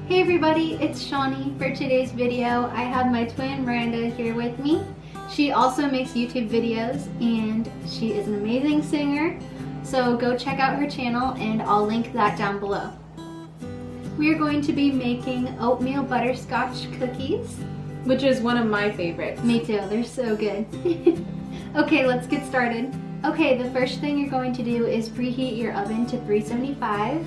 Hey everybody, it's Shawnee. For today's video, I have my twin Miranda here with me. She also makes YouTube videos and she is an amazing singer, so go check out her channel and I'll link that down below. We are going to be making oatmeal butterscotch cookies. Which is one of my favorites. Me too, they're so good. Okay, let's get started. Okay, the first thing you're going to do is preheat your oven to 375.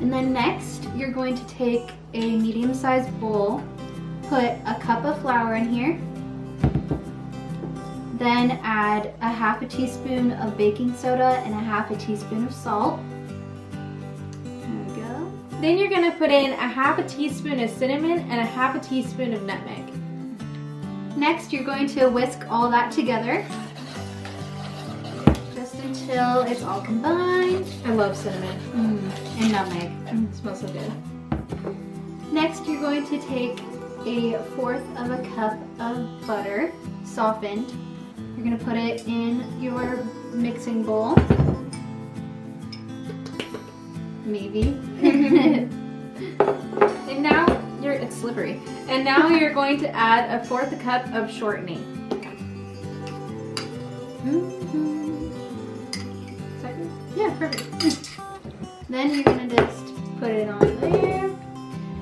And then next, you're going to take a medium-sized bowl, put a cup of flour in here, then add a half a teaspoon of baking soda and a half a teaspoon of salt. There we go. Then you're going to put in a half a teaspoon of cinnamon and a half a teaspoon of nutmeg. Next, you're going to whisk all that together just until it's all combined. I love cinnamon. And nutmeg. It smells so good. Next, you're going to take a fourth of a cup of butter, softened. You're going to put it in your mixing bowl. Maybe. And now it's slippery. And now you're going to add a fourth cup of shortening. Second? Yeah, perfect. Then you're going to just put it on there.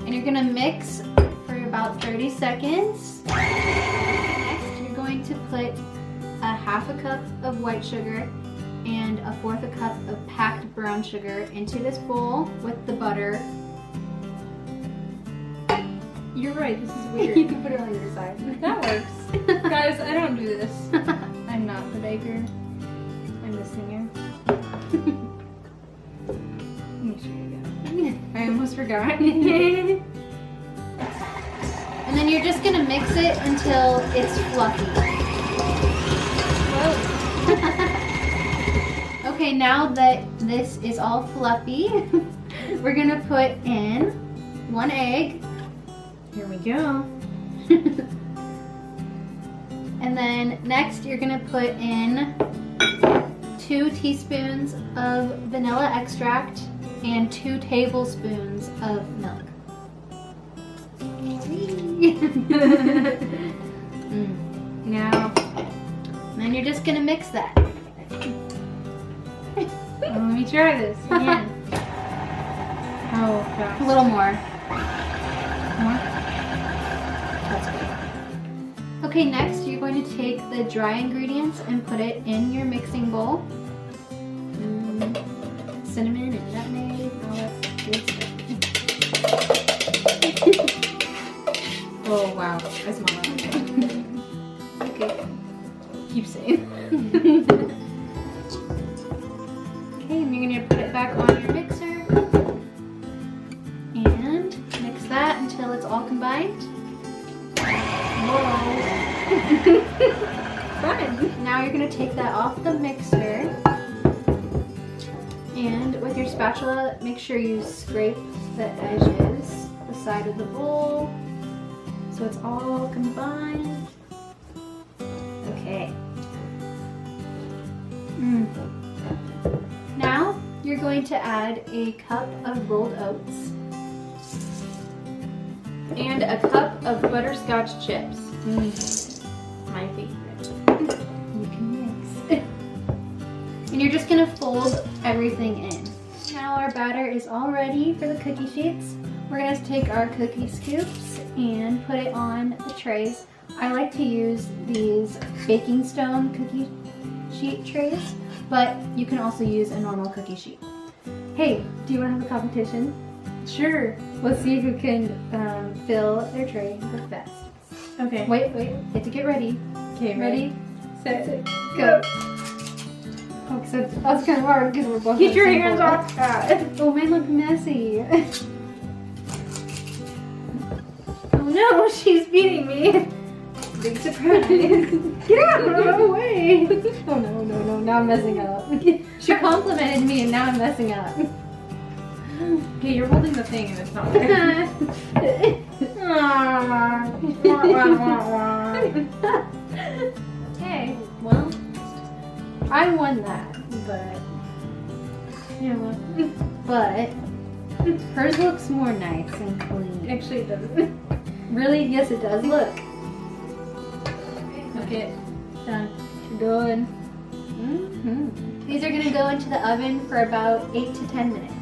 And you're going to mix for about 30 seconds. Next, you're going to put a half a cup of white sugar and a fourth a cup of packed brown sugar into this bowl with the butter. You're right, this is weird. You can put it on your side. That works. Guys, I don't do this. I'm not the baker. I'm the singer. Make sure you go. I almost forgot. And then you're just gonna mix it until it's fluffy. Okay, now that this is all fluffy, we're gonna put in 1 egg. Here we go. And then next you're gonna put in 2 teaspoons of vanilla extract and 2 tablespoons of milk. Now, And then you're just gonna mix that. let me try this again. How fast? A little more. More? That's good. Okay, next you're going to take the dry ingredients and put it in your mixing bowl. Cinnamon and nutmeg, all that good stuff. Oh wow, I smell that. Okay. Keep saying. Okay, and you're going to put it back on your mixer and mix that until it's all combined. Whoa. Fun. Now you're going to take that off the mixer and with your spatula make sure you scrape the edges, the side of the bowl, so it's all combined. Okay. Now you're going to add a cup of rolled oats And a cup of butterscotch chips. My favorite. You can mix. And you're just gonna fold everything in. Now our batter is all ready for the cookie sheets. We're gonna take our cookie scoops and put it on the trays. I like to use these baking stone cookie sheet trays, but you can also use a normal cookie sheet. Hey, do you wanna have a competition? Sure. Let's see who can fill their tray the best. Okay. Wait, you have to get ready. Okay, Ready? Set. Go. Oh, except that's kind of hard because we're both. Get your on the same hands bowl. off that. Oh, mine look messy. Oh no, she's beating me. Big surprise. Get out! No way. Oh no! Now I'm messing up. She complimented me and now I'm messing up. Okay, you're holding the thing and it's not there. Okay, well, I won that, but Yeah, well, but hers looks more nice and clean. actually it doesn't. Really? Yes, it does. Look. Okay, done. Good. These are going to go into the oven for about 8 to 10 minutes.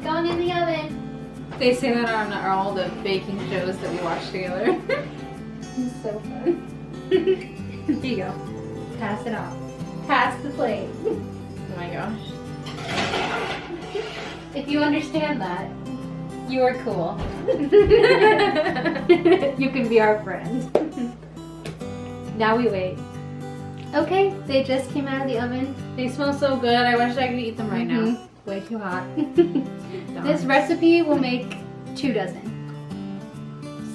Going in the oven. They say that on all the baking shows that we watch together. It's so fun. Here you go. Pass it off. Pass the plate. Oh my gosh. If you understand that, you are cool. You can be our friend. Now we wait. Okay, they just came out of the oven. They smell so good. I wish I could eat them right now. Way too hot. This recipe will make 2 dozen.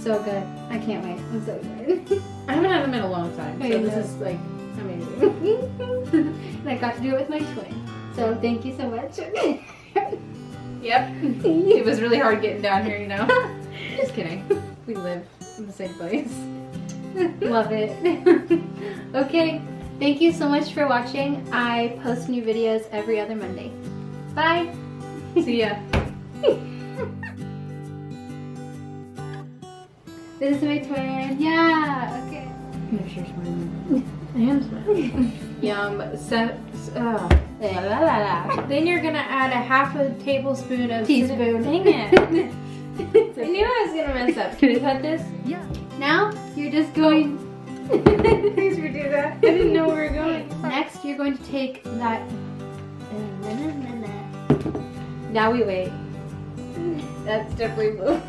So good. I can't wait. I'm so excited. I haven't had them in a long time, I so this know. is like amazing. And I got to do it with my twin. So thank you so much. Yep. It was really hard getting down here, you know. Just kidding. We live in the same place. Love it. Okay, thank you so much for watching. I post new videos every other Monday. Bye. See ya. This is my twin. Yeah, okay. Make sure smiling. I am smiling. Yum. Then you're gonna add a half a tablespoon of Teaspoon. Dang it. I knew I was gonna mess up. Can you cut this? Yeah. Now you're just going. Please redo that. I didn't know where we were going. Next, you're going to take that. Now we wait. That's definitely blue.